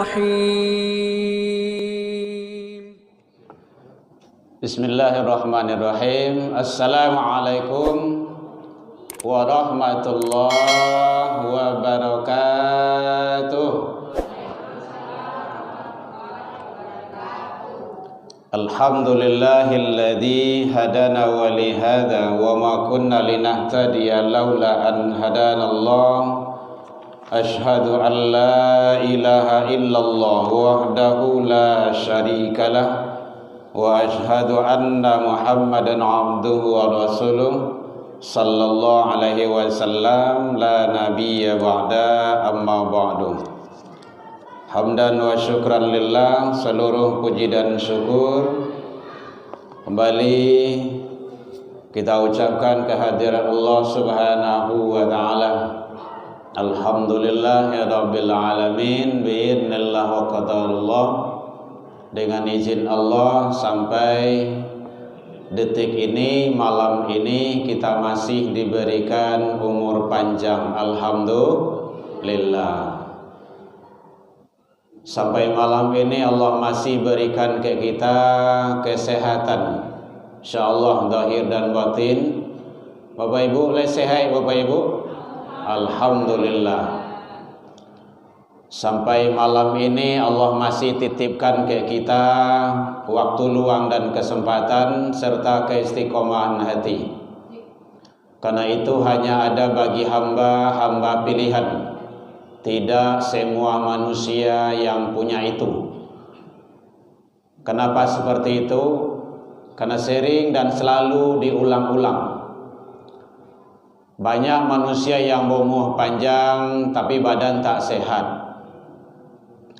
الرحيم بسم الله الرحمن الرحيم. Assalamualaikum warahmatullahi wabarakatuh. Alhamdulillahilladzi hadana wa li hadza wa ma kunna linahtadiya laula an hadanallah. Asyhadu an la ilaha illallah wahdahu la syarikalah wa asyhadu anna Muhammadan abduhu wa rasuluh sallallahu alaihi wasallam la nabiyya ba'da amma ba'du. Hamdan wa syukran lillah, seluruh puji dan syukur kembali kita ucapkan kehadiran Allah Subhanahu wa taala. Alhamdulillah ya rabbil alamin, biidznillah wa qadarullah. Dengan izin Allah sampai detik ini, malam ini kita masih diberikan umur panjang, alhamdulillah. Sampai malam ini Allah masih berikan ke kita kesehatan, insyaallah zahir dan batin. Bapak Ibu sehat Bapak Ibu? Alhamdulillah. Sampai malam ini Allah masih titipkan ke kita waktu luang dan kesempatan serta keistiqomahan hati. Karena itu hanya ada bagi hamba pilihan. Tidak semua manusia yang punya itu. Kenapa seperti itu? Karena sering dan selalu diulang-ulang. Banyak manusia yang berumur panjang tapi badan tak sehat.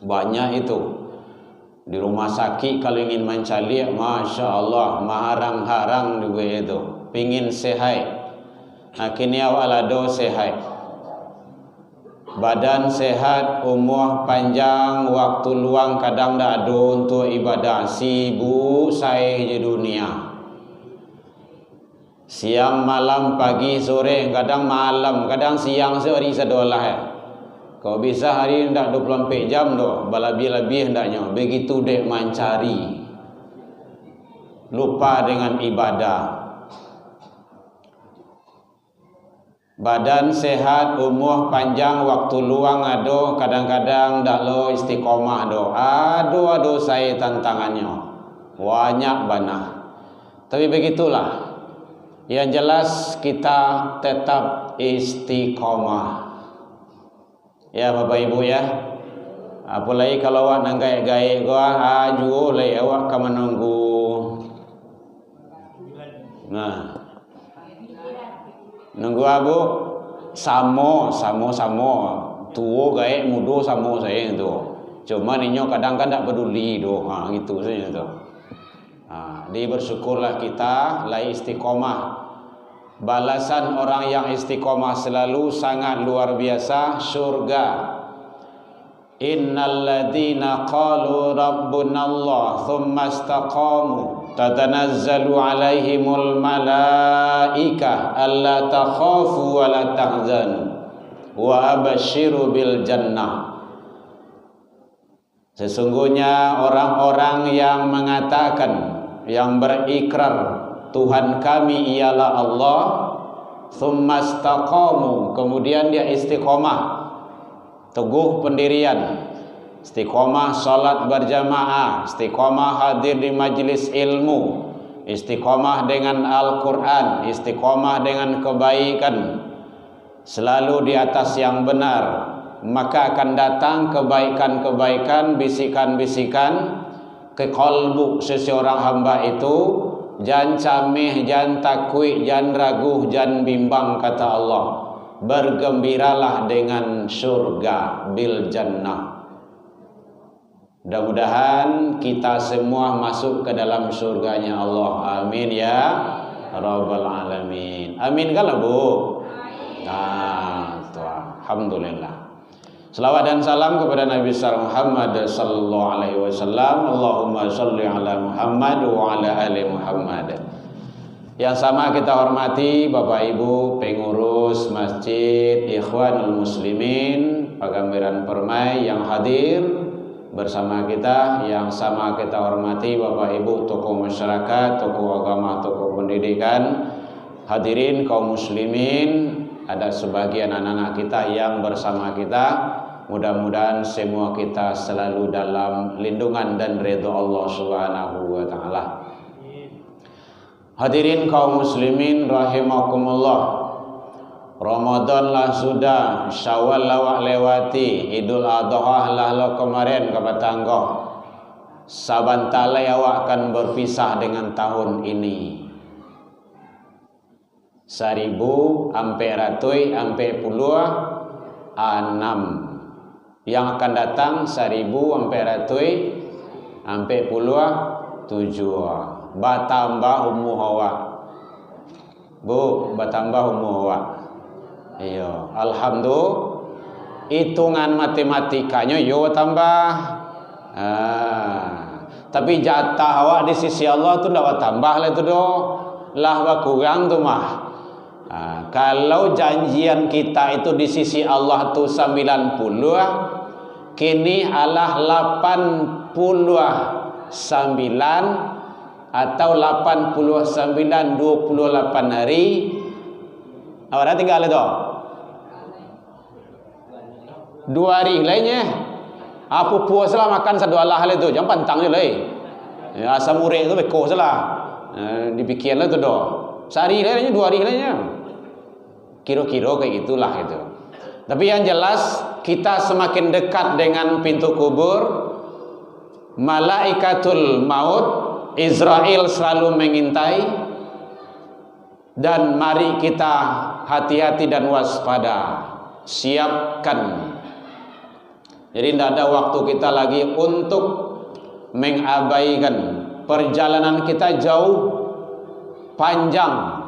Banyak itu. Di rumah sakit kalau ingin mencari, Masya Allah, maharang-harang juga itu. Pingin sehat. Akhirnya walado sehat. Badan sehat, umur panjang, waktu luang kadang tak ada untuk ibadah. Sibuk saya di dunia. Siang, malam, pagi, sore, kadang malam, kadang siang sehari sedolah. Kau bisa hari tak 24 jam doh, lebih hendaknya. Begitu dek mencari. Lupa dengan ibadah. Badan sehat, umur panjang, waktu luang ada, kadang-kadang dak lo istiqomah do. Aduh saya tantangannya. Banyak banah. Tapi begitulah. Yang jelas kita tetap istiqomah. Ya Bapak Ibu ya. Apalagi kalau awak nang gaya-gaya gua aju lay awak ka menunggu. Nah. Nunggu abu samo tuo gaek mudo samo saya itu. Cuma ninyo kadang tak peduli do, gitu saja itu. Di bersyukurlah kita lai istiqomah. Balasan orang yang istiqomah selalu sangat luar biasa, surga. Innal ladzina qalu rabbunallah tsumma istaqamu tatanazzalu alaihimul malaikah alla takhafu wa la tahzanu wa abashiru bil jannah. Sesungguhnya orang-orang yang mengatakan, yang berikrar Tuhan kami ialah Allah, tsumma istaqamu, kemudian dia istiqomah, teguh pendirian, istiqomah salat berjamaah, istiqomah hadir di majlis ilmu, istiqomah dengan Al-Quran, istiqomah dengan kebaikan, selalu di atas yang benar, maka akan datang kebaikan-kebaikan, bisikan-bisikan ke kalbu seseorang hamba itu. Jangan cameh, jangan takut, jangan ragu, jangan bimbang, kata Allah. Bergembiralah dengan surga, bil jannah. Mudah-mudahan kita semua masuk ke dalam surganya Allah. Amin ya rabbal alamin. Amin kalau Bu? Nah, alhamdulillah. Selawat dan salam kepada Nabi Muhammad sallallahu alaihi wasallam. Allahumma shalli ala Muhammad wa ala ali Muhammad. Yang sama kita hormati Bapak Ibu pengurus Masjid Ikhwanul Muslimin Pagambiran Permai yang hadir, bersama kita yang sama kita hormati Bapak Ibu tokoh masyarakat, tokoh agama, tokoh pendidikan, hadirin kaum muslimin, ada sebagian anak-anak kita yang bersama kita. Mudah-mudahan semua kita selalu dalam lindungan dan ridha Allah Subhanahu wa taala. Hadirin kaum muslimin rahimakumullah. Ramadan lah sudah, Syawal lawak lewati, Idul Adha lah lo kemarin kapan tanggo. Sabantalai awak akan berpisah dengan tahun ini. 1000 ampe ratui ampe puluh 6. Yang akan datang 1000 ampe ratui ampe puluh 7. Batambah umur awak. Bu, batambah umur awak. Iya, alhamdulillah. Hitungan matematikanya yo tambah. Tapi jatah awak di sisi Allah tu dah tambah lah tu doh. Lah berkurang tu mah. Kalau janjian kita itu di sisi Allah tu 90, kini alah 89 atau 89 28 hari. Awak tinggal itu 2 hari lainnya. Apa puas lah makan satu Allah itu, jangan pantang je lah. Asam urat tu beko salah. Dipikir lah tu doh. Sehari lainnya 2 hari lainnya. Kira-kira kayak gitulah itu. Tapi yang jelas kita semakin dekat dengan pintu kubur. Malaikatul maut Israel selalu mengintai. Dan mari kita hati-hati dan waspada. Siapkan. Jadi tidak ada waktu kita lagi untuk mengabaikan. Perjalanan kita jauh, panjang.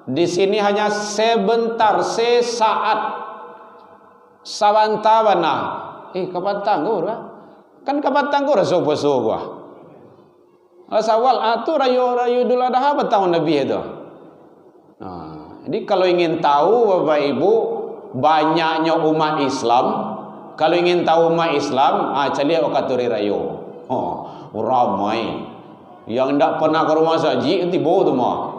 Di sini hanya sebentar, sesaat. Sabantabana. Kapan tanggur lah? Kan kapan tanggur so gua. Asawal atu rayu Idul Adha tahun Nabi itu. Jadi kalau ingin tahu Bapak Ibu banyaknya umat Islam, kalau ingin tahu umat Islam, cari okaturi rayu. Ramai. Yang tidak pernah ke rumah saji tiba tu mah.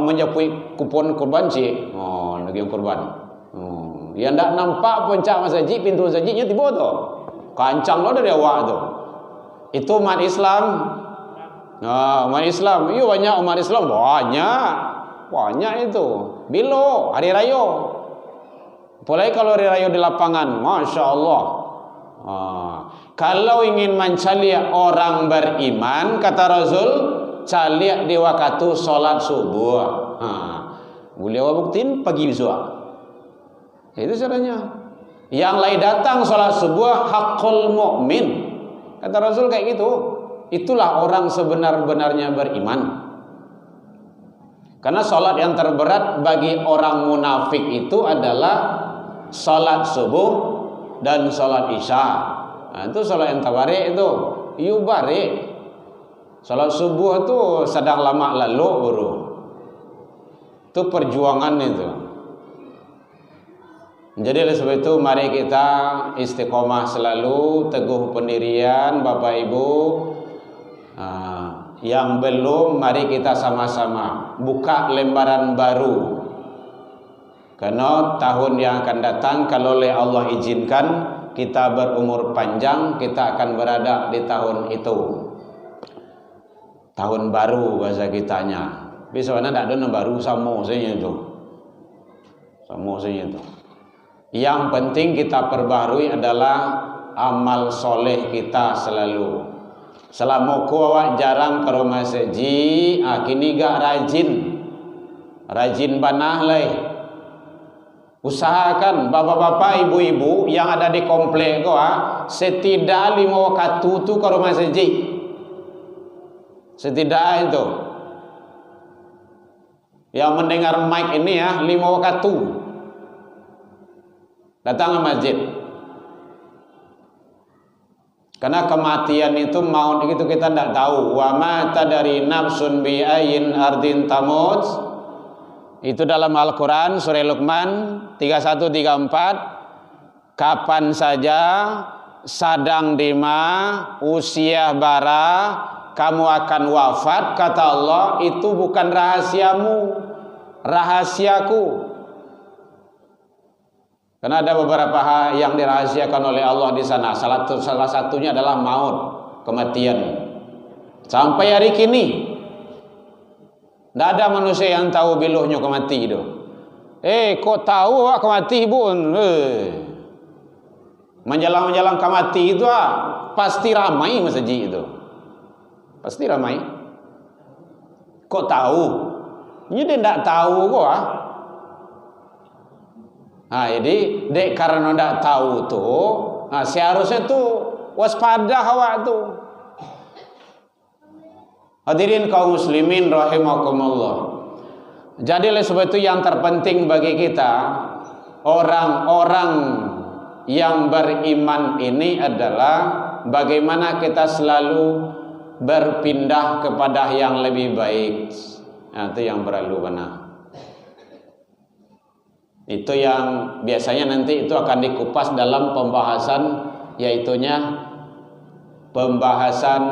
Menjapui kupon kurban cik. Lagi yang kurban. Yang tidak nampak puncak masjid, pintu masjidnya tiba tu. Kancang lo dari awak tu. Itu umat Islam. Umat Islam. Iya banyak umat Islam. Banyak itu. Bilo hari raya. Apalagi kalau hari raya di lapangan. Masya Allah. Kalau ingin mencari orang beriman, kata Rasul, cari di waktu solat subuh. Beliau buktiin pagi besok. Itu caranya. Yang lain datang solat subuh hakul mukmin. Kata Rasul kayak gitu. Itulah orang sebenar-benarnya beriman. Karena solat yang terberat bagi orang munafik itu adalah solat subuh dan solat isya. Itu solat yang tabarik itu. Barik. Solat subuh itu sedang lama lalu bro. Itu perjuangan itu. Jadi oleh sebab itu mari kita istiqomah selalu, teguh pendirian Bapak Ibu. Yang belum mari kita sama-sama buka lembaran baru. Karena tahun yang akan datang kalau oleh Allah izinkan kita berumur panjang, kita akan berada di tahun itu. Tahun baru bahasa kitanya. Tapi sebenarnya tidak ada yang baru sama saja itu. Sama saja itu. Yang penting kita perbaharui adalah amal soleh kita selalu. Selama awak jarang ke rumah seji, kini gak rajin banah leh. Usahakan bapak-bapak, ibu-ibu yang ada di komplek setidak 5 waktu tu ke rumah seji. Setidak itu. Yang mendengar mic ini 5 waktu. Datang ke masjid. Karena kematian itu maut itu kita tidak tahu. Wa ma tadari nafsun bi ayyin ardin tamut. Itu dalam Al-Quran surah Luqman 31-34. Kapan saja sadang dima, usia bara, kamu akan wafat, kata Allah, itu bukan rahasiamu, rahasiaku. Karena ada beberapa hal yang dirahasiakan oleh Allah di sana. Salah satunya adalah maut, kematian. Sampai hari kini, tidak ada manusia yang tahu biluhnya kemati itu. Kok tahu awak kemati bun? Menjelang-menjelang kemati itu pasti ramai masjid itu. Pasti ramai. Kok tahu? Ini dia tidak tahu kok. Jadi dek karena tidak tahu tuh, seharusnya tuh waspada awak tuh. Hadirin kaum muslimin rahimakumullah. Jadi oleh sebab itu yang terpenting bagi kita, orang-orang yang beriman ini adalah bagaimana kita selalu berpindah kepada yang lebih baik. Itu yang perlu benar. Itu yang biasanya nanti itu akan dikupas dalam pembahasan, yaitunya pembahasan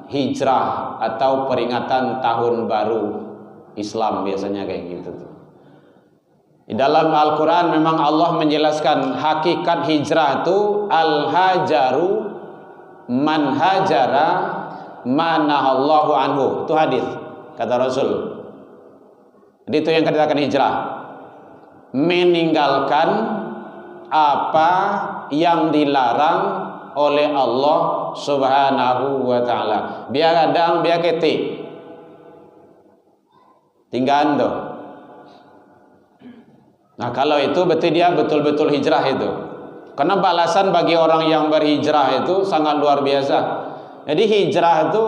hijrah atau peringatan tahun baru Islam, biasanya kayak gitu tuh. Di dalam Al-Quran memang Allah menjelaskan hakikat hijrah itu al-hajaru man hajara manahallahu anhu. Itu hadis kata Rasul. Jadi itu yang dikatakan hijrah, meninggalkan apa yang dilarang oleh Allah Subhanahu wa ta'ala. Biar kadang biar ketik tinggal tuh. Nah kalau itu berarti dia betul-betul hijrah itu. Karena balasan bagi orang yang berhijrah itu sangat luar biasa. Jadi hijrah itu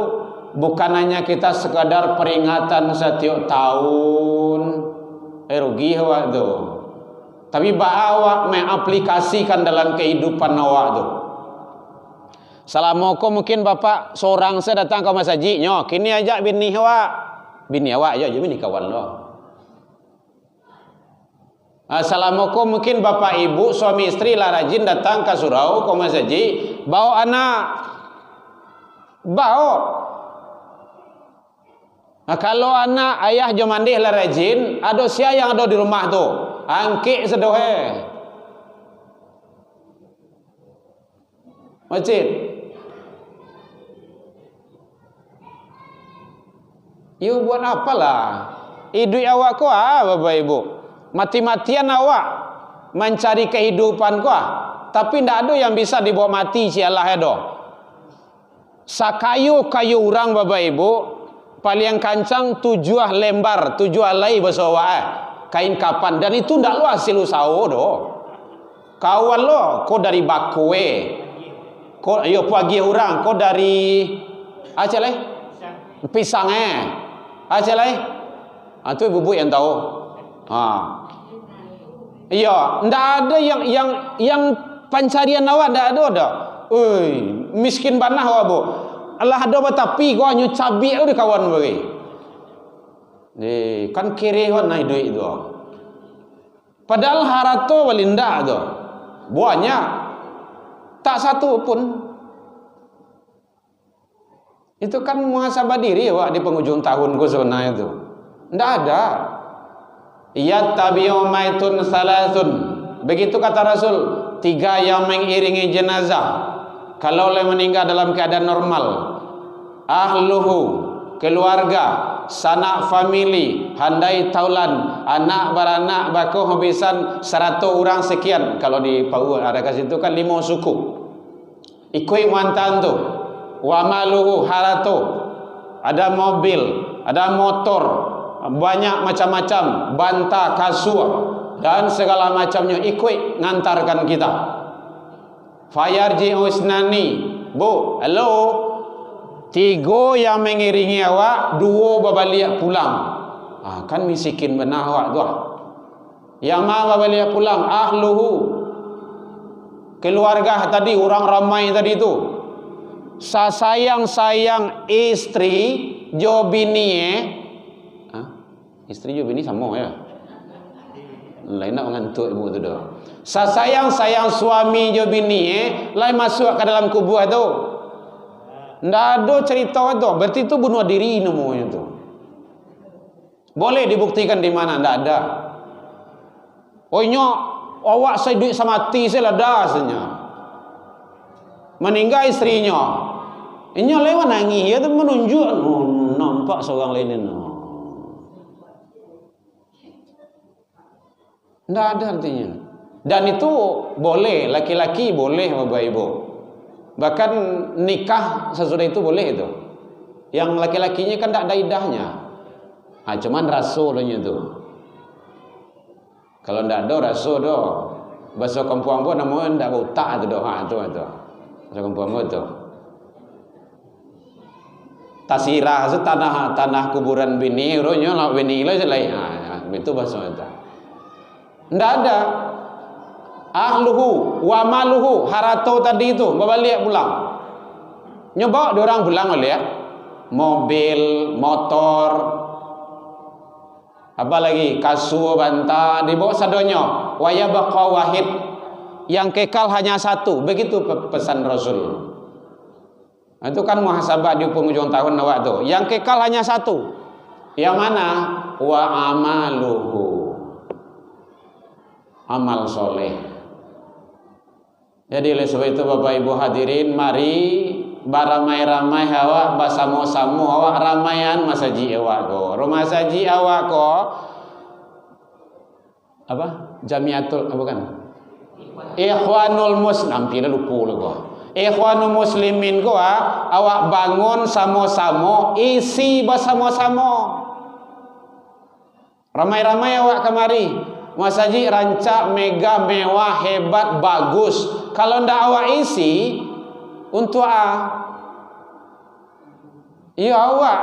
bukan hanya kita sekadar peringatan setiap tahun, rugi awak tu. Tapi awak mengaplikasikan dalam kehidupan awak tu. Assalamualaikum, mungkin bapak seorang saya datang ke masjid, nyo, kini ajak bini awak aja, bini kawan lo. Assalamualaikum, mungkin bapak ibu suami istri lah rajin datang ke surau ke masjid, bawa anak, bawa. Nah, kalau anak ayah jom mandih lah rajin, ada sia yang ada di rumah tu, angkik sedohe. Masjid. You buat apalah? Hidup awak ko bapak ibu. Mati-matian awak mencari kehidupan ko tapi ndak ada yang bisa dibawa mati sialah edo. Sakayu-kayu orang bapak ibu paling kancang 7 lembar, 7 helai bahasa awak kain kapan, dan itu ndak lo hasil usaha do. Kawan lo ko dari bakue. Ko yo pagi orang ko dari acale pisang acale. Itu ibu-ibu yang tahu. Iya, ndak ada yang pencarian awak ndak ada. Miskin banah awak bu. Allah ada tapi kau nyu cabi ada kawan bagi. Kan kiri kan naik duit itu. Padahal harato walinda tu. Banyak. Tak satu pun. Itu kan muhasabah diri awak di penghujung tahun ku sebenarnya itu. Ndak ada. Yattabi'u maitun salasun. Begitu kata Rasul, 3 yang mengiringi jenazah kalau oleh meninggal dalam keadaan normal. Ahluhu, keluarga, sanak famili, handai taulan, anak beranak baku habisan 100 orang sekian. Kalau di Pau ada kat situ kan 5 suku. Ikui mantan tu. Wa maluhu haratu. Ada mobil, ada motor, banyak macam-macam, banta, kasur dan segala macamnya ikut ngantarkan kita. Fayarji usnani, bu, halo, 3 yang mengiringi awak, 2 babaliak pulang. Kan miskin benar awak tu. Yang mana babaliak pulang? Ahluhu, keluarga tadi, orang ramai tadi tu. Sayang istri jo bini istri jo bini sama ya. Lain nak ngantuk ibu tu dah. Sayang suami je bini lain masuk ke dalam kubur tu. Ndak ada cerita tu. Berarti tu bunuh diri namanya tu. Boleh dibuktikan di mana? Ndak ada. Oh nyok, awak saya duit sama mati saya lah dah sebenarnya. Meninggal istrinya. Inya lewat nangis ya tu menunjuk nampak seorang lain ni. Ndak ada artinya. Dan itu boleh, laki-laki boleh Bapak Ibu. Bahkan nikah sesudah itu boleh itu. Yang laki-lakinya kan tak ada idahnya. Cuman rasulnya itu. Kalau ndak ada rasul doh. Bahasa kampung pun namanya ndak utak itu doh. Itu. Bahasa kampung itu. Tasirah itu tanah kuburan bini, rohnya lah bini lah selai. Itu bahasa itu. Ndak ada. Ahluhu wa maluhu, harato tadi itu balik pulang. Nyoba orang pulang lihat mobil, motor, apa lagi kasur, bantal dibawa sadonyo. Wa yabqa wahid, yang kekal hanya satu. Begitu pesan Rasul. Itu kan muhasabah di penghujung tahun awak tu. Yang kekal hanya satu. Yang mana? Wa amaluhu, amal soleh. Jadi oleh sebab itu Bapak Ibu hadirin, mari baramai-ramai awak basamo-samo awak ramaian masaji awak ko. Rumah saji awak ko apa? Jamiatul apa kan? Ikhwanul Muslim, nampil lupa lu ko. Ikhwanul Muslimin ko awak bangun samo-samo, isi bersama-sama. Ramai-ramai awak kemari. Masjid rancak, mega, mewah, hebat, bagus. Kalau ndak awak isi untuk ya awak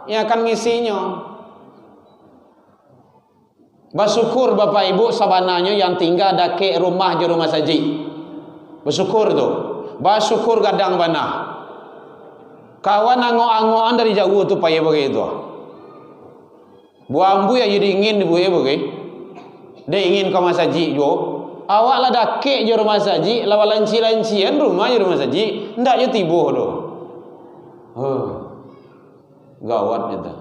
yang akan ngisinya. Bersyukur Bapak Ibu sabananya yang tinggal dekat rumah je rumah saji. Bersyukur tu. Bersyukur gadang banah. Kawan angok-angokan dari jauh tu payah begitu. Buambu ya jadi ingin dibuat begitu. Dia ingin ke masaji jo. Awak lah dakek je rumah saji, lawa lanci-lancian rumah je rumah saji, ndak je tibuh tu. Gawat gitu.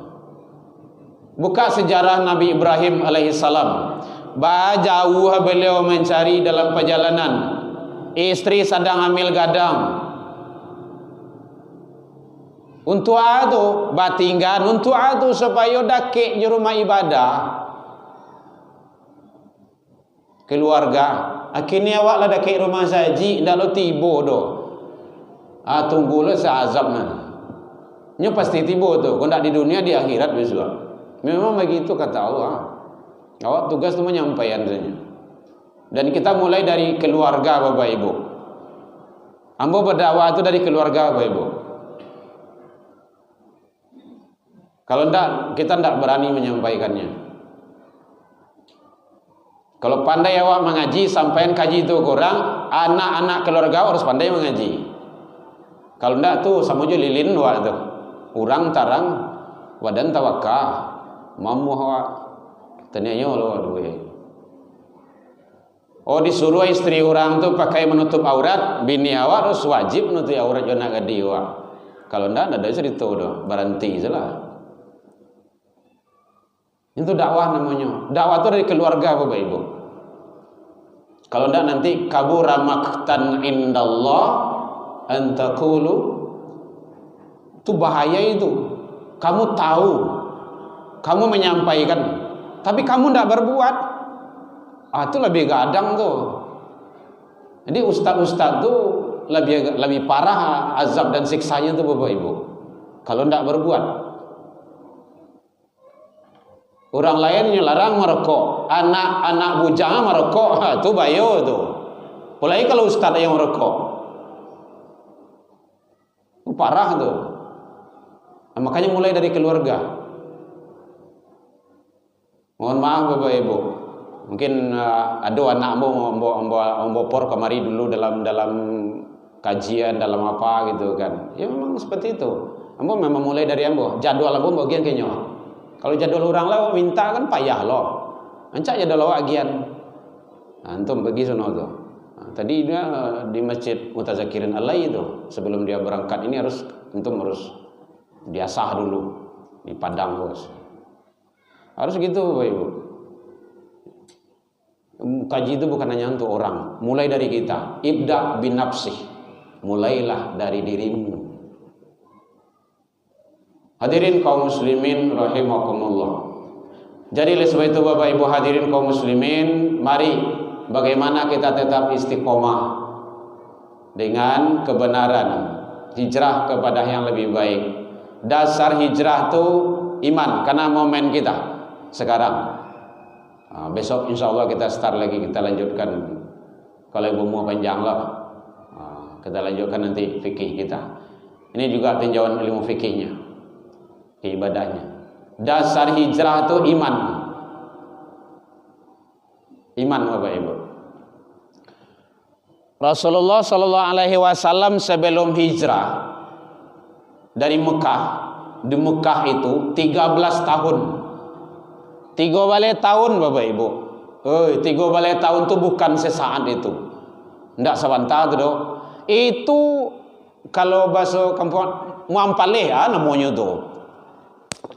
Buka sejarah Nabi Ibrahim alaihissalam. Jauh beliau mencari dalam perjalanan. Istri sedang hamil gadang. Untuk itu batinggan, untuk itu supaya dakek je rumah ibadah. Keluarga akhirnya awak lah dekat rumah saji ndak lo tibo do. Tunggulah seazab nah. Nyo pasti tibo tu. Kalau ndak di dunia di akhirat besok. Memang begitu kata Allah. Awak tugas tu menyampaikan saja. Dan kita mulai dari keluarga Bapak Ibu. Ambo berdakwah itu dari keluarga Bapak Ibu. Kalau ndak kita ndak berani menyampaikannya. Kalau pandai awak mengaji, sampaikan kaji itu kurang, anak-anak keluarga harus pandai mengaji. Kalau enggak tuh sama aja lilin awak tu. Urang tarang, wadan tawakah, mamu awak. Tanya lo duwe. Oh disuruh istri orang tu pakai menutup aurat, bini awak harus wajib menutup aurat jona gadi awak. Kalau enggak ada cerita tu, berhenti salah. Itu dakwah namanya. Dakwah itu dari keluarga Bapak Ibu. Kalau tidak nanti kabura maqtan indallah an taqulu, itu bahaya itu. Kamu tahu, kamu menyampaikan, tapi kamu tidak berbuat. Itu lebih gadang tuh. Jadi ustaz-ustaz tuh lebih parah azab dan siksanya tuh Bapak Ibu. Kalau tidak berbuat. Orang lain yang larang merokok, anak-anak bujang merokok, itu bayo tu. Apalagi kalau ustaz yang merokok, parah tu. Makanya mulai dari keluarga. Mohon maaf Bapak Ibu, mungkin ada anak mau por kemari dulu dalam kajian dalam apa gitu kan. Ya memang seperti itu. Ambo memang mulai dari ambo. Jadwal ambo bagian kayaknya. Kalau jadwal orang lah minta kan payah loh. Ancak ya dalam agian. Antum pergi sono tuh. Tadi dia di Masjid Mutazakirin Alai itu, sebelum dia berangkat ini antum harus diasah dulu di Padang, Bos. Harus gitu, Bapak Ibu. Kaji itu bukan hanya untuk orang, mulai dari kita. Ibda bin nafsih, mulailah dari dirimu. Hadirin kaum muslimin rahimakumullah. Jadi oleh sebab itu Bapak Ibu hadirin kaum muslimin, mari bagaimana kita tetap istiqomah dengan kebenaran, hijrah kepada yang lebih baik. Dasar hijrah itu iman, karena momen kita sekarang. Besok insya Allah kita start lagi, kita lanjutkan. Kalau ibu mau panjang lah, kita lanjutkan nanti fikih kita. Ini juga tinjauan ilmu fikihnya, ibadahnya. Dasar hijrah itu iman. Iman Bapak Ibu. Rasulullah Sallallahu Alaihi Wasallam sebelum hijrah dari Mekah, di Mekah itu 13 tahun. 3 tahun Bapak Ibu. 3 tahun itu bukan sesaat itu. Ndak sebentar itu. Itu kalau bahasa kampung muampaleh namanya tuh.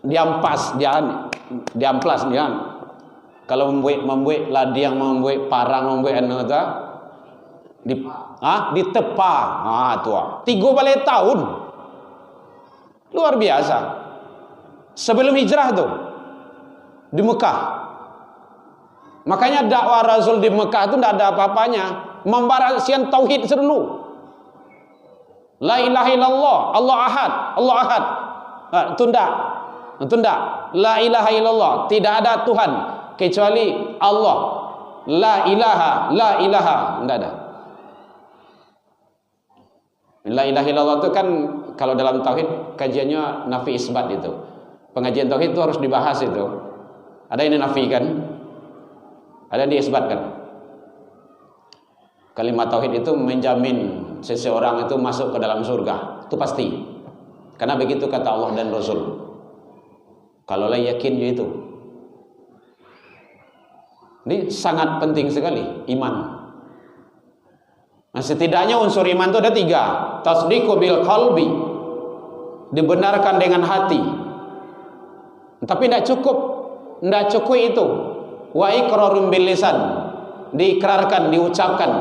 Diamplas dia. Kalau membuat ladang, membuat parang, membuat anata ditepa. Tuh. 3 tahun. Luar biasa. Sebelum hijrah tuh di Mekah. Makanya dakwah Rasul di Mekah itu tidak ada apa-apanya. Membarasian tauhid dulu. La ilaha illallah, Allah ahad, Allah ahad. Tunda. La ilaha illallah, tidak ada Tuhan kecuali Allah. La ilaha, tidak ada. La ilaha illallah itu kan kalau dalam tauhid kajiannya nafi isbat itu. Pengajian tauhid itu harus dibahas itu. Ada yang dinafikan, ada yang diisbatkan. Kalimat tauhid itu menjamin seseorang itu masuk ke dalam surga, itu pasti. Karena begitu kata Allah dan Rasul. Kalau lah yakin itu. Ini sangat penting sekali iman. Nah, setidaknya unsur iman itu ada 3. Tasdiqu bil qalbi, dibenarkan dengan hati. Tapi tidak cukup itu. Wa iqrarun bil lisan, diikrarkan, diucapkan.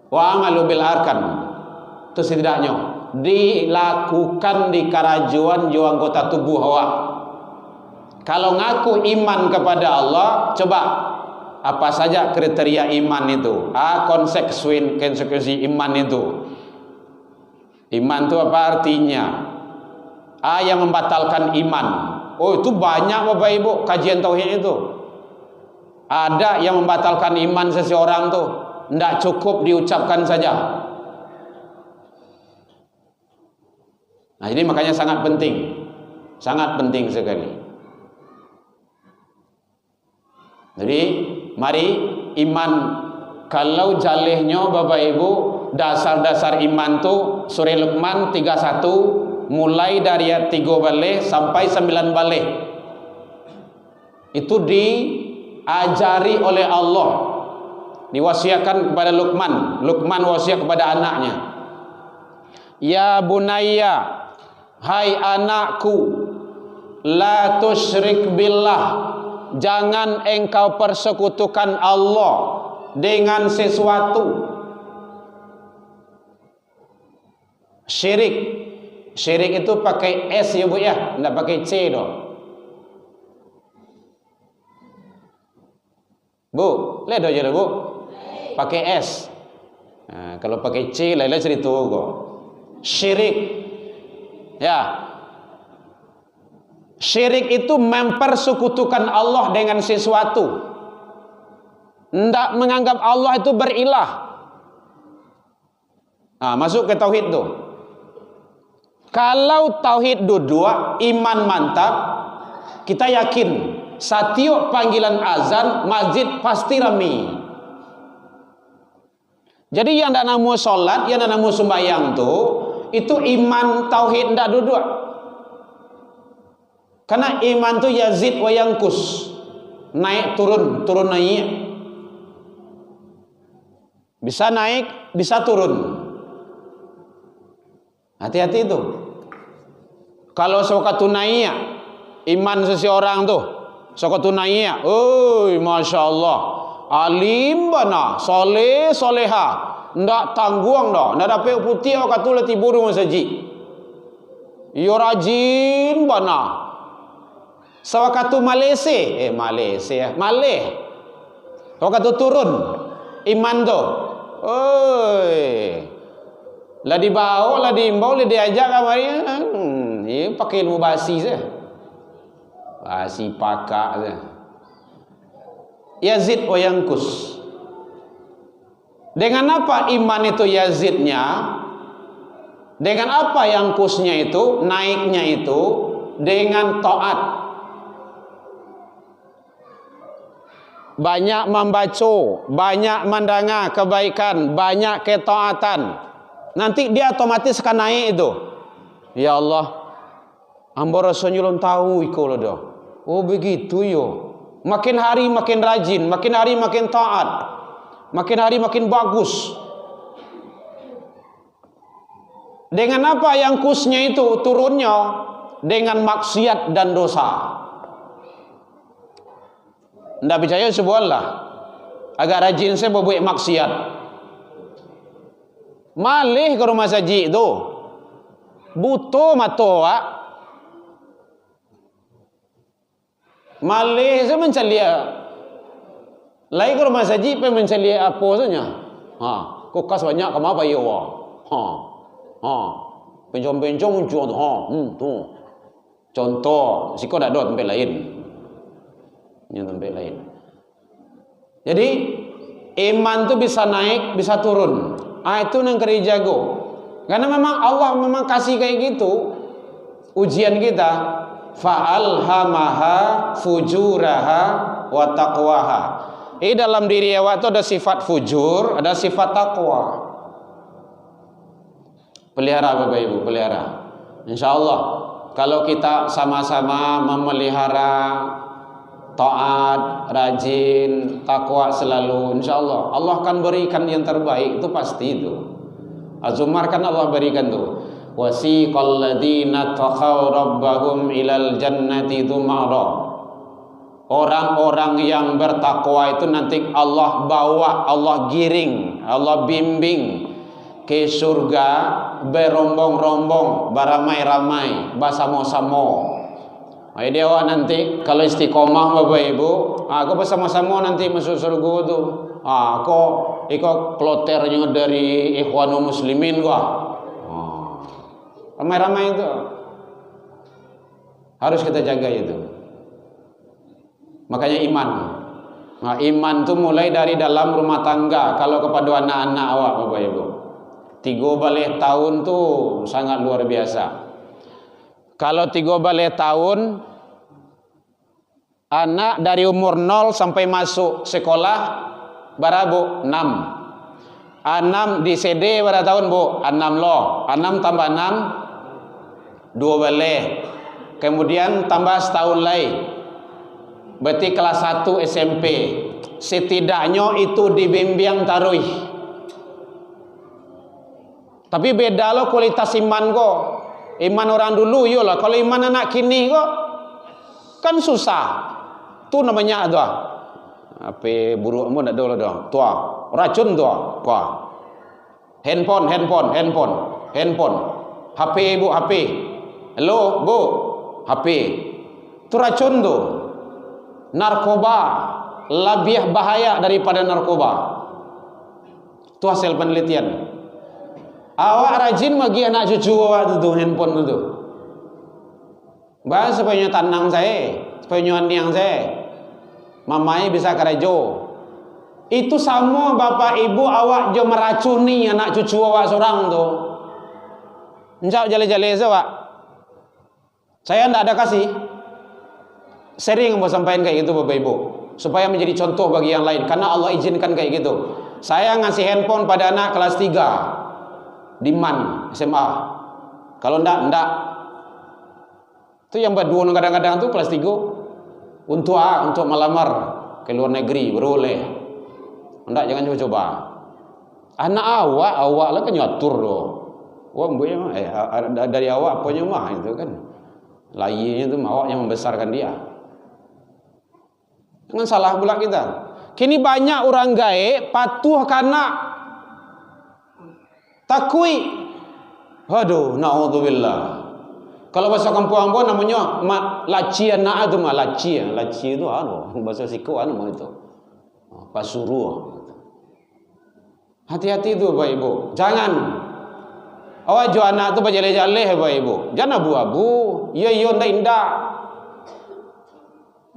Wa amalu bil arkan, itu setidaknya dilakukan di kerajuan jiwa anggota tubuh awak. Kalau ngaku iman kepada Allah, coba apa saja kriteria iman itu? Konsekuensi iman itu. Iman itu apa artinya? Yang membatalkan iman. Oh, itu banyak Bapak Ibu kajian tauhid itu. Ada yang membatalkan iman seseorang tuh, tidak cukup diucapkan saja. Nah, ini makanya sangat penting sekali. Jadi, mari iman. Kalau jalehnya Bapak Ibu, dasar-dasar iman tuh surah Luqman 31. Mulai dari ayat 3 balik sampai 9 balik. Itu diajari oleh Allah. Diwasiatkan kepada Luqman. Luqman wasiat kepada anaknya. Ya bunayya, hai anakku, la tusyrik billah, jangan engkau persekutukan Allah dengan sesuatu. Syirik itu pakai S ya Bu ya, enggak pakai C dong. Bu, lihat aja Bu. Pakai S. Nah, kalau pakai C lain cerita kok. Syirik. Ya. Syirik itu mempersekutukan Allah dengan sesuatu. Enggak menganggap Allah itu berilah. Nah, masuk ke tauhid tuh. Kalau tauhid dua, iman mantap, kita yakin setiap panggilan azan masjid pasti ramai. Jadi yang tidak namu sholat, yang tidak namu sembahyang tuh, itu iman tauhid tidak dua. Karena iman tuh yazid wa yangkus, naik turun, turun naik. Bisa naik, bisa turun. Hati-hati itu. Kalau sokatu naik iman seseorang tuh, sokatu naik, masya Allah, alim bana, soleh soleha, ndak tangguang dah, ndak dapat putih awak tu letih burung saji. Yo rajin bana. Sawakatu Malaysia, Maleh. Sawakatu turun iman tu. Lah dibawa, lah diimbau, lah diajak kamari. Ini pakai ilmu basi saja. Basi pakak saja. Yazid wa yankus. Dengan apa iman itu yazidnya? Dengan apa yangkusnya itu? Naiknya itu dengan taat. Banyak membaca, banyak mendengar kebaikan, banyak ketaatan. Nanti dia otomatis akan naik itu. Ya Allah, hamba rasanya belum tahu iko lah dah. Oh begitu yo. Makin hari makin rajin, makin hari makin taat, makin hari makin bagus. Dengan apa yang kusnya itu turunnya? Dengan maksiat dan dosa. Ndak percaya sebuahlah. Agak rajin saya berbuat maksiat. Malih ke rumah saji itu. Buto matoa. Malih saya mencari. Lai ke rumah saji pe mencari apa saja. Kukas banyak kamu apa ya wah. Pencong-pencong muncul tu. Contoh, siko dak ada tempat lain. Yang tempat lain. Jadi iman tu bisa naik, bisa turun. Itu yang kena jago. Karena memang Allah memang kasih kayak gitu ujian kita. Fa'alhamaha fujuraha wa taqwaha. Dalam diri awak tu ada sifat fujur, ada sifat takwa. Pelihara Bapak Ibu, pelihara. InsyaAllah kalau kita sama-sama memelihara taat, rajin, takwa selalu, insyaallah Allah akan berikan yang terbaik, itu pasti itu. Az-Zumar kan Allah berikan tuh. Wasiqal ladzina taqaw rabbahum ilal jannati dzumara. Orang-orang yang bertakwa itu nanti Allah bawa, Allah giring, Allah bimbing ke surga berombong-rombong, beramai-ramai, bersama-sama. Dia nanti kalau istiqomah Bapak Ibu, aku bersama-sama nanti masuk surga tu. Aku ikut kloternya dari Ikhwanul Muslimin gua. Ramai-ramai itu harus kita jaga itu. Makanya iman. Iman tu mulai dari dalam rumah tangga. Kalau kepada anak-anak awak Bapak Ibu, 3 balik tahun tu sangat luar biasa. Kalau 3 balik tahun, anak dari umur 0 sampai masuk sekolah berapa Bu? 6. 6 di CD berapa tahun Bu? 6 loh. 6 tambah 6 2 balik. Kemudian tambah setahun lagi. Berarti kelas 1 SMP. Setidaknya itu dibimbing taruh. Tapi beda loh kualitas iman kok. Iman orang dulu yolah. Kalau iman anak kini kok kan susah. Tu namanya ada. Apa buruk mu nak ada dah. Tua. Racun tua. Handphone. HP Bu, HP. Hello Bu, HP. Tu racun tu. Narkoba lebih bahaya daripada narkoba. Tu hasil penelitian. Awak rajin bagi anak cucu awak tu handphone tu. Bah supaya tanang saya, supaya nyuaniang saya. Mamai bisa kerja. Itu sama bapak ibu awak jo meracuni anak cucu awak seorang tu. Enjak jale-jale awak. Saya ndak ada kasih. Sering mau sampaikan kayak gitu bapak ibu, supaya menjadi contoh bagi yang lain. Karena Allah izinkan kayak gitu. Saya ngasih handphone pada anak kelas 3 di MAN SMA. Kalau ndak. Itu yang berdua kadang-kadang tuh kelas 3. Untuk melamar ke luar negeri beroleh. Enggak, jangan coba-coba. Anak awak lah kan nyatur doh. Wah, dari awak apanya mah itu kan. Layinya itu awaknya membesarkan dia. Jangan salah pula kita. Kini banyak orang gaib patuh karena takui. Aduh, naudzubillah. Kalau bahasa kampung namanya laci anak itu mah laci itu bahasa siku mah itu. Pasuruh. Hati-hati itu Bapak Ibu. Jangan awak jual anak tu berjaleh-jaleh Bapak Ibu. Jangan abu-abu. Iya indah.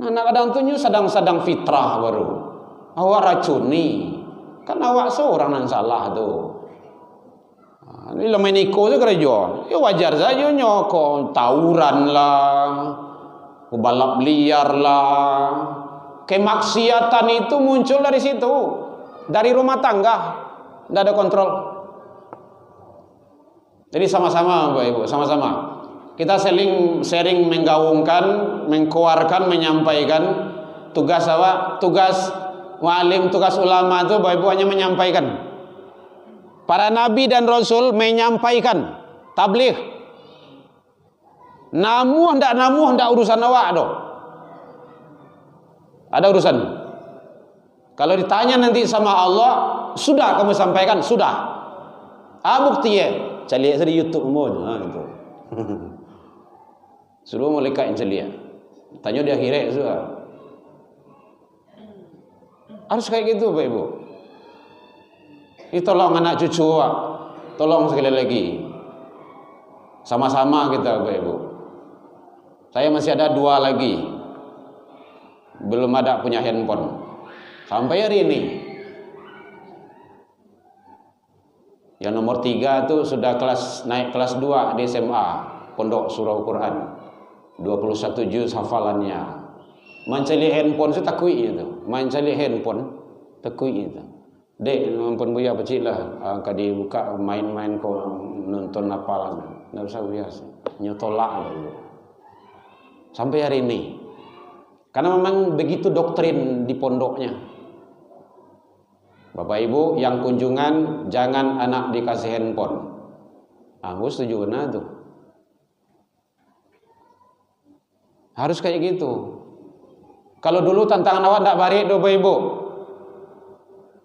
Anak kadang tu sedang fitrah baru. Awak racuni. Kan awak seorang yang salah tu. Ini lemah niko tu kerja. Ya wajar saja nyokong tawuran lah, balap liar lah. Kemaksiatan itu muncul dari situ, dari rumah tangga. Tidak ada kontrol. Jadi sama-sama Bapak Ibu, sama-sama kita sharing menggaungkan, mengkeluarkan, menyampaikan tugas awak, tugas walim, tugas ulama itu Bapak Ibu hanya menyampaikan. Para nabi dan rasul menyampaikan tabligh. Namuh ndak urusan awak doh. Ada urusan. Kalau ditanya nanti sama Allah, sudah kamu sampaikan, sudah. Bukti ya. Cari di YouTube mau gitu. Suruh malaikat yang celia. Tanya di akhirat sudah. Harus kayak gitu Bapak Ibu. Ini tolong anak cucu awak. Tolong sekali lagi. Sama-sama kita Bapak Ibu. Saya masih ada 2 lagi. Belum ada punya handphone. Sampai hari ini. Yang nomor 3 itu sudah naik kelas 2 di SMA. Pondok Surau Quran. 21 juz hafalannya. Mencari handphone itu takui itu. Mencari handphone takui itu. Dek, handphone buaya kecil lah. Kadi buka main-main kau nonton apa. Nggak usah biasa. Nyotolak dulu. Sampai hari ini. Karena memang begitu doktrin di pondoknya. Bapak Ibu yang kunjungan jangan anak dikasih handphone. Aku setuju nah tuh. Harus kayak gitu. Kalau dulu tantangan awak ndak barik do Bapak Ibu.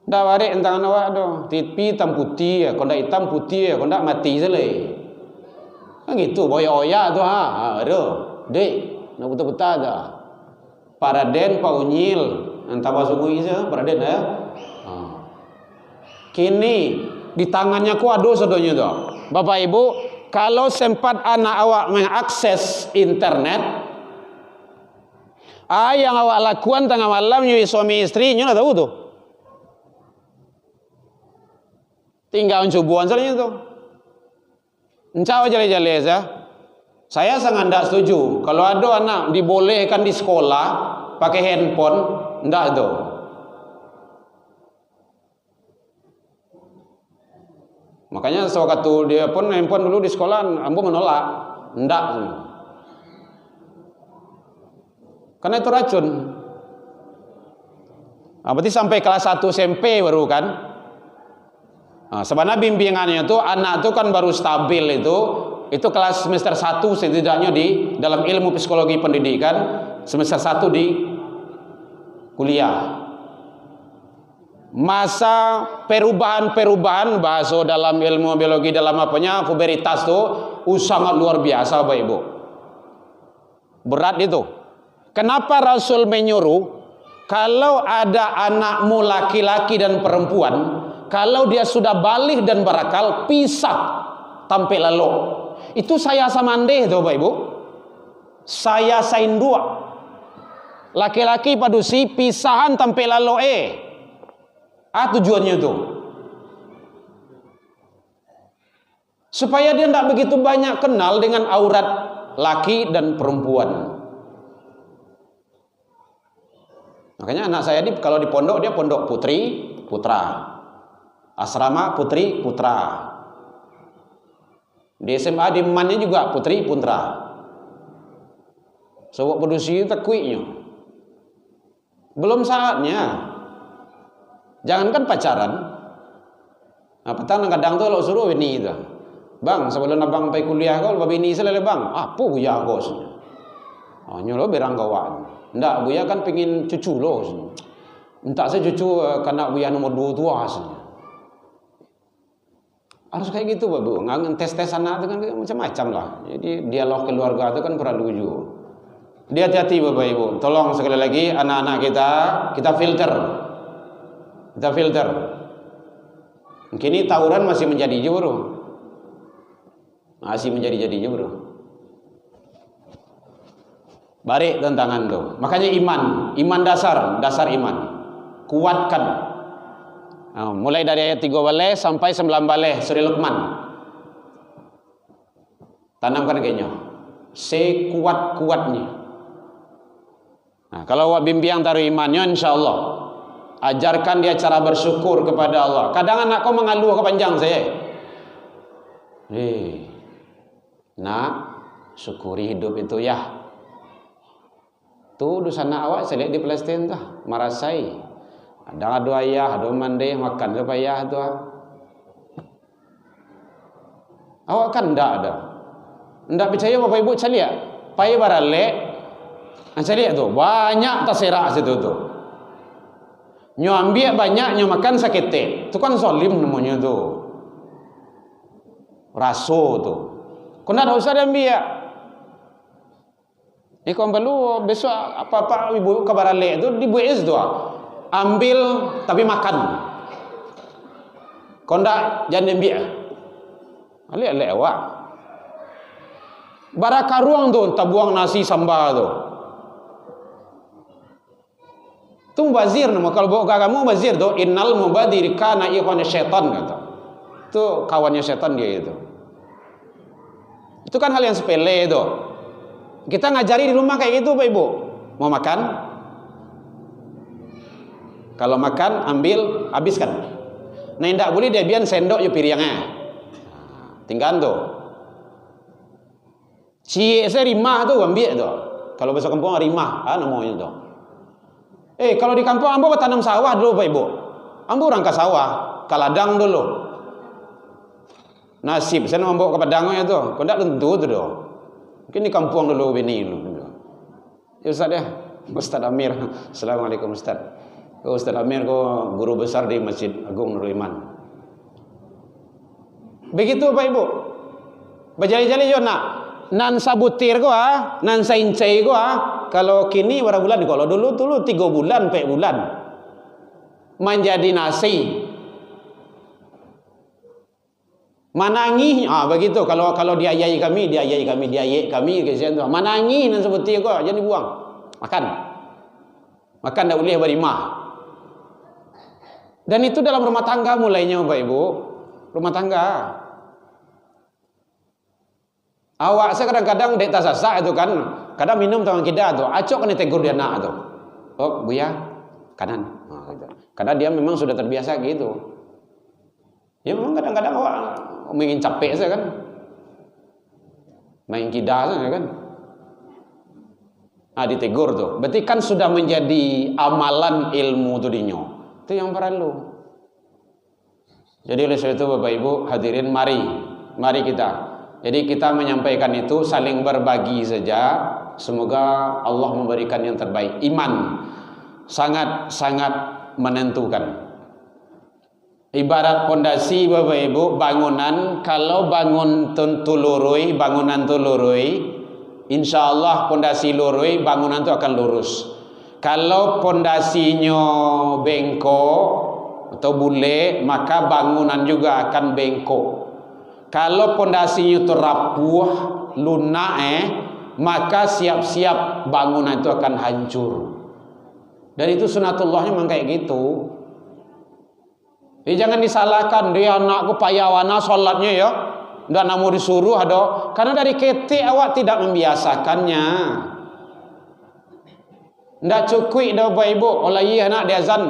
Ndak barik tantangan awak do. TV hitam putih ya, kalau ndak hitam putih ya, kalau ndak mati selai. Kan gitu boya-oya tuh aduh. Dek, nak betul-betul dah. Paraden Pak Unyil, entah masuk isa paraden ya. Kini di tangannya ku ada sadonya tu. Bapak Ibu, kalau sempat anak awak mengakses internet, yang awak lakukan tengah malam nyui suami istri, nyui tahu tu. Tinggal uncubuan saja tu. Encau jale-jale saja. Saya sangat tidak setuju. Kalau ada anak dibolehkan di sekolah pakai handphone, tidak tu. Makanya sewaktu dia pun handphone dulu di sekolah, ambo menolak, ndak. Karena itu racun. Berarti sampai kelas 1 SMP baru kan. Sebenarnya bimbingannya itu anak itu kan baru stabil itu kelas semester 1 setidaknya di dalam ilmu psikologi pendidikan, semester 1 di kuliah. Masa perubahan bahasa dalam ilmu biologi dalam apanya pubertas itu sangat luar biasa Bapak Ibu. Berat itu. Kenapa Rasul menyuruh kalau ada anakmu laki-laki dan perempuan, kalau dia sudah balik dan berakal, pisah sampai lalu. Itu saya samandeh tuh Bapak Ibu. Saya sain 2. Laki-laki padusi pisahan sampai lalu tujuannya itu supaya dia tidak begitu banyak kenal dengan aurat laki dan perempuan. Makanya anak saya kalau di pondok dia pondok putri putra, asrama putri putra, di SMA di mannya juga putri putra. Sebab produksi takuinya Belum saatnya. Jangankan pacaran. Nah, petang kadang tu lo suruh bini tu. Bang, sebelum abang pergi kuliah kau, bini saya bang. Apa buya kau sebenarnya? Oh, nyuruh berang kawan. Ndak, buya kan pengin cucu lo sebenarnya. Entah saya cucu kena buya nomor 2 tua sebenarnya. Harus kayak gitu, Bu. Tes-tes anak itu kan macam-macam lah. Jadi dialog keluarga itu kan perlu juga. Dia hati-hati Bapak Ibu. Tolong sekali lagi anak-anak kita filter. Kita filter. Kini tawuran masih menjadi juru. Masih menjadi juru. Balik tantangan tuh. Makanya iman dasar iman. Kuatkan. Nah, mulai dari ayat 3 baleh sampai 9 baleh surah Luqman. Tanamkan kayaknya. Sekuat-kuatnya. Nah, kalau awak bimbing taruh imannya, insyaallah ajarkan dia cara bersyukur kepada Allah. Kadang anak kau mengeluh kepanjang saya. Nak, syukuri hidup itu ya. Tuh dosa anak awak saya lihat di Palestina tuh, marasai. Ada ayah, ada mandi makan ke payah tu. Awak kan ndak ada. Ndak percaya Bapak Ibu cari ya. Pai barale. Cari tu banyak terserak situ tu. Nyo ambil banyak, nyo makan sakete. Tu kan zalim namanya tu. Raso tu. Kau nak usah dia ambil. Kau perlu besok apa-apa ibu kabar lek tu dibuat tu. Ambil tapi makan. Kau ndak jangan ambil. Alek-alek awak. Barakaruang tu tak buang nasi sambal tu. Tu mubazir nama. Kalau bawa kamu mubazir tu, innal mubadir kana ikhwan syaitan kata. Tu kawannya setan dia itu. Itu kan hal yang sepele itu. Kita ngajari di rumah kayak gitu Pak Ibu. Mau makan? Kalau makan ambil, habiskan. Nah, tidak boleh dia biar sendok yo piringnya. Tinggal tu. Cie saya rimah tu ambil tu. Kalau bahasa kampung rimah, namanya tu. Kalau di kampung ambo tanam sawah dulu Pak Ibu. Ambo orang ke sawah, ke ladang dulu. Nasib saya mau bawa ke padangnya tu. Kau tak tentu tu doh. Mungkin di kampung dulu bini dulu. Ya Ustaz ya. Ustaz Amir. Assalamualaikum Ustaz. Ustaz Amir kau guru besar di Masjid Agung Nurul Iman. Begitu Pak Ibu. Berjali-jali yo nak. Nan sabutir ko nan saincai ko kalau kini berapa bulan, kalau dulu 3 bulan 4 bulan menjadi nasi manangi begitu. Kalau dia ayai kami kesian tu manangi nan sabutir ko jangan dibuang, makan tak boleh berimah. Dan itu dalam rumah tangga mulainya Bapak Ibu, rumah tangga. Awak saya kadang-kadang dek tak sasak itu kan, kadang minum tangan kita tu, acok kan ditegur dia nak tu. Oh buya kanan, gitu. Karena dia memang sudah terbiasa gitu. Ya memang kadang-kadang awak ingin capek saya kan, main kidah saya kan. Ditegur tu, berarti kan sudah menjadi amalan ilmu tu dinyo. Itu yang perlu. Jadi oleh sebab itu Bapak Ibu hadirin, mari kita. Jadi kita menyampaikan itu saling berbagi saja. Semoga Allah memberikan yang terbaik. Iman sangat-sangat menentukan. Ibarat pondasi Bapak Ibu, bangunan, kalau bangunan tu lurus, insyaallah pondasi lurus, bangunan itu akan lurus. Kalau pondasinya bengkok atau bule, maka bangunan juga akan bengkok. Kalau pondasinya itu rapuh, lunak, maka siap-siap bangunan itu akan hancur. Dan itu sunatullahnya memang kayak gitu. Jangan disalahkan dia anakku payawana sholatnya ya, ndak namu disuruh ada, karena dari ketik awak tidak membiasakannya. Ndak cukup dah Bapak Ibu, oleh anak diazan,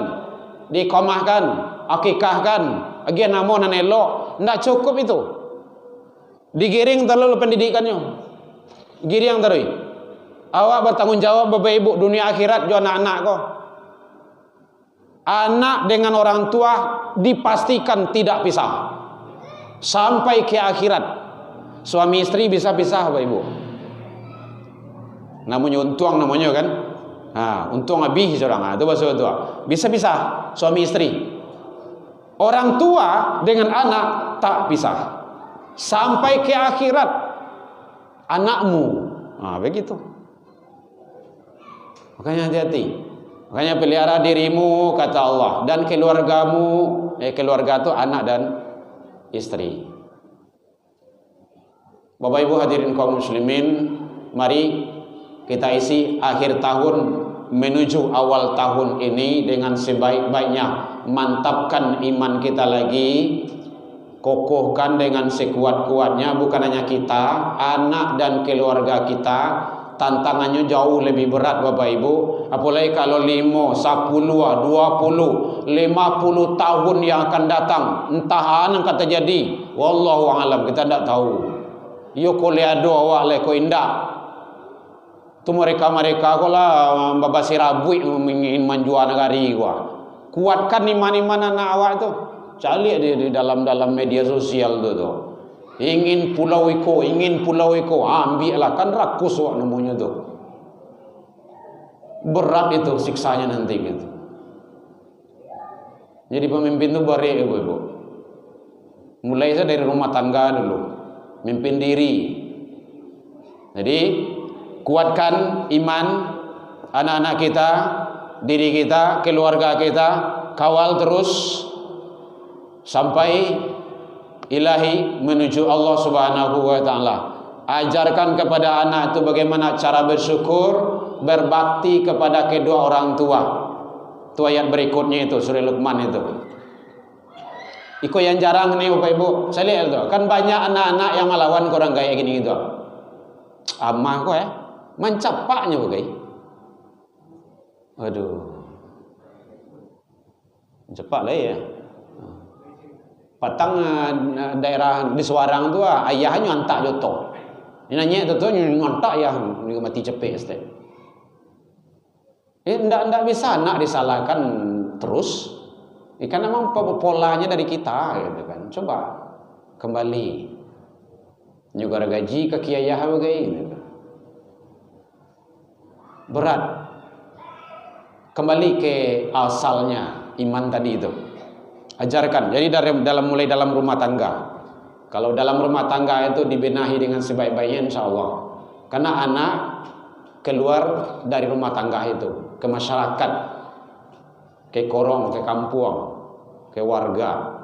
dikomahkan, akikahkan, lagi namu nan elok, ndak cukup itu. Digiring terlalu pendidikannya, giring terus. Awak bertanggung jawab Bapak Ibu dunia akhirat jo anak-anak kau. Anak dengan orang tua dipastikan tidak pisah sampai ke akhirat. Suami istri bisa pisah Bapak Ibu. Namanya untung namanya kan. Untung habis seorang. Itu bahasa tua. Bisa pisah suami istri. Orang tua dengan anak tak pisah sampai ke akhirat. Anakmu. Begitu. Makanya hati-hati. Makanya pelihara dirimu kata Allah dan keluargamu. Keluarga itu anak dan istri. Bapak Ibu hadirin kaum muslimin, mari kita isi akhir tahun menuju awal tahun ini dengan sebaik-baiknya. Mantapkan iman kita lagi, kokohkan dengan sekuat-kuatnya. Bukan hanya kita, anak dan keluarga kita. Tantangannya jauh lebih berat Bapak Ibu. Apalagi kalau 5, 10, 20, 50 tahun yang akan datang. Entah apa kata jadi. Wallahu a'lam, kita tidak tahu. Yo koleado awak le ko indah. Tu mereka ko lah babasi rabui ingin menjual negari gua. Kuatkan iman-iman anak awak tu. Cari di dalam media sosial tu. Ingin pulau iko, ambillah, kan rakus wak namanya tu. Berat itu siksanya nanti gitu. Jadi pemimpin itu barik Ibu. Mulai saja dari rumah tangga dulu, mimpin diri. Jadi kuatkan iman anak-anak kita, diri kita, keluarga kita, kawal terus sampai ilahi menuju Allah Subhanahu wa taala. Ajarkan kepada anak itu bagaimana cara bersyukur, berbakti kepada kedua orang tua. Itu ayat berikutnya itu surah Luqman itu. Iko yang jarang nih Bapak Ibu. Saya lihat itu, kan banyak anak-anak yang melawan orang kayak gini gitu. Amah kok ya, mencapaknya Bapak. Aduh. Cepat lah ya. Patang daerah di Semarang tu ayahnya antak joto. Ini nanya tu ngontak ayah mati cepet step. Ndak bisa nak disalahkan terus. Ikan memang polanya dari kita gitu kan. Coba kembali. Juga gaji ke kiai ayah gitu. Berat. Kembali ke asalnya iman tadi itu. Ajarkan. Jadi mulai dalam rumah tangga. Kalau dalam rumah tangga itu dibenahi dengan sebaik-baiknya insya Allah. Karena anak keluar dari rumah tangga itu ke masyarakat, ke korong, ke kampung, ke warga,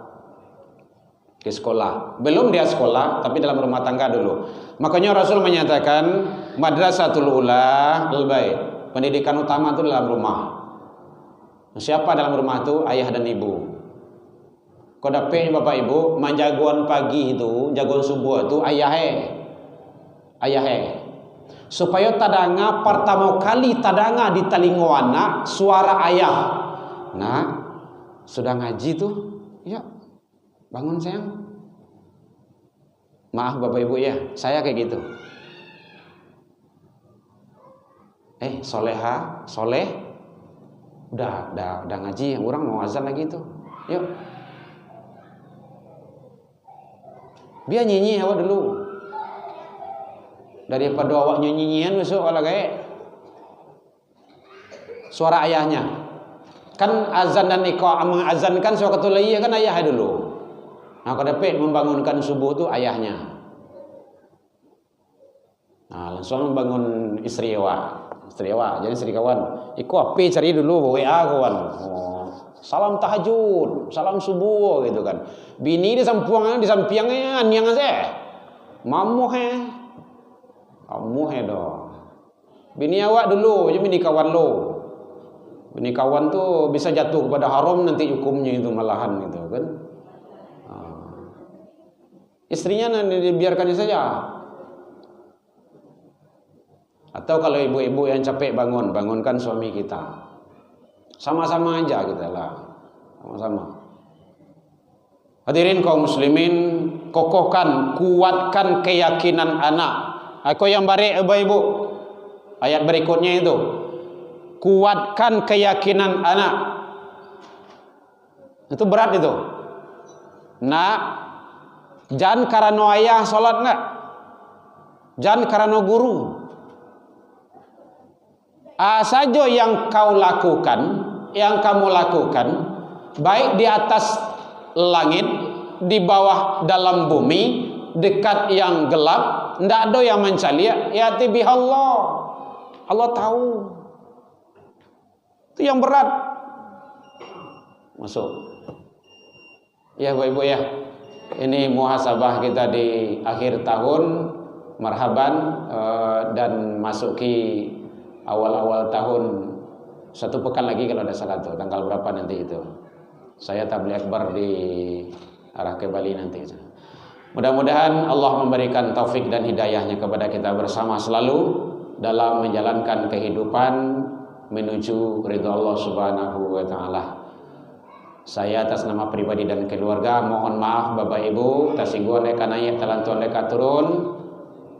ke sekolah. Belum dia sekolah, tapi dalam rumah tangga dulu. Makanya Rasul menyatakan madrasatul ula al-bait. Pendidikan utama itu dalam rumah. Siapa dalam rumah itu? Ayah dan ibu. Kau dapat Bapak Ibu, jagoan pagi itu, jagoan subuh itu ayah. Supaya tadanga pertama kali tadanga di telinga anak suara ayah. Nah, sudah ngaji tuh, ya bangun sayang. Maaf Bapak Ibu ya, saya kayak gitu. Soleha, soleh, udah ngaji, orang mau azan lagi tuh, yuk. Biar nyanyi awak dulu. Daripada awak nyanyian besok kalau kayak suara ayahnya. Kan azan dan iqamah mengazankan suatu lagi kan ayah dulu. Nah, kalau dapat membangunkan subuh tu ayahnya. Nah, langsung membangun istri awak. Jadi istri kawan, "Iko apa cari dulu WA kawan." Salam tahajud, salam subuh gitu kan. Bini di sampingnya anyang aja. Mamuh dong. Bini awak dulu, jadi bini kawan lo. Bini kawan tuh bisa jatuh kepada haram nanti hukumnya itu malahan gitu kan. Istrinya dibiarkan saja. Atau kalau ibu-ibu yang capek bangunkan suami kita. Sama-sama aja kita lah. Sama-sama. Hadirin kaum muslimin, kokohkan, kuatkan keyakinan anak. Aku yang barik ibu-ibu. Ayat berikutnya itu. Kuatkan keyakinan anak. Itu berat itu. Nak, jangan karena ayah sholat nak. Jangan karena guru. Saja yang kau lakukan, yang kamu lakukan, baik di atas langit, di bawah dalam bumi, dekat yang gelap, ndak ada yang mencari. Ya tibi Allah. Allah tahu. Itu yang berat. Masuk. Ya Bapak Ibu ya. Ini muhasabah kita di akhir tahun. Marhaban dan masuki awal-awal tahun. 1 pekan lagi kalau ada salah tuh. Tanggal berapa nanti itu? Saya tabligh akbar di arah ke Bali nanti. Mudah-mudahan Allah memberikan taufik dan hidayahnya kepada kita bersama selalu dalam menjalankan kehidupan menuju ridha Allah Subhanahu wa taala. Saya atas nama pribadi dan keluarga mohon maaf Bapak Ibu tasingguan deka naik talantuan deka turun.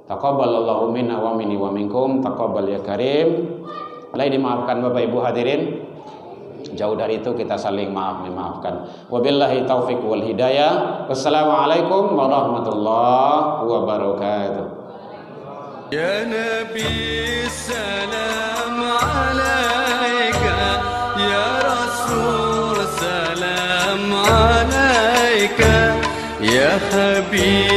Taqabbalallahu minna wa minni wa minkum, taqabbal ya karim. Mulai dimaafkan Bapak Ibu hadirin. Jauh dari itu kita saling memaafkan. Wabillahi taufiq wal hidayah. Wassalamualaikum warahmatullahi wabarakatuh. Ya Nabi salam alaika, ya Rasul salam alaika, ya Habib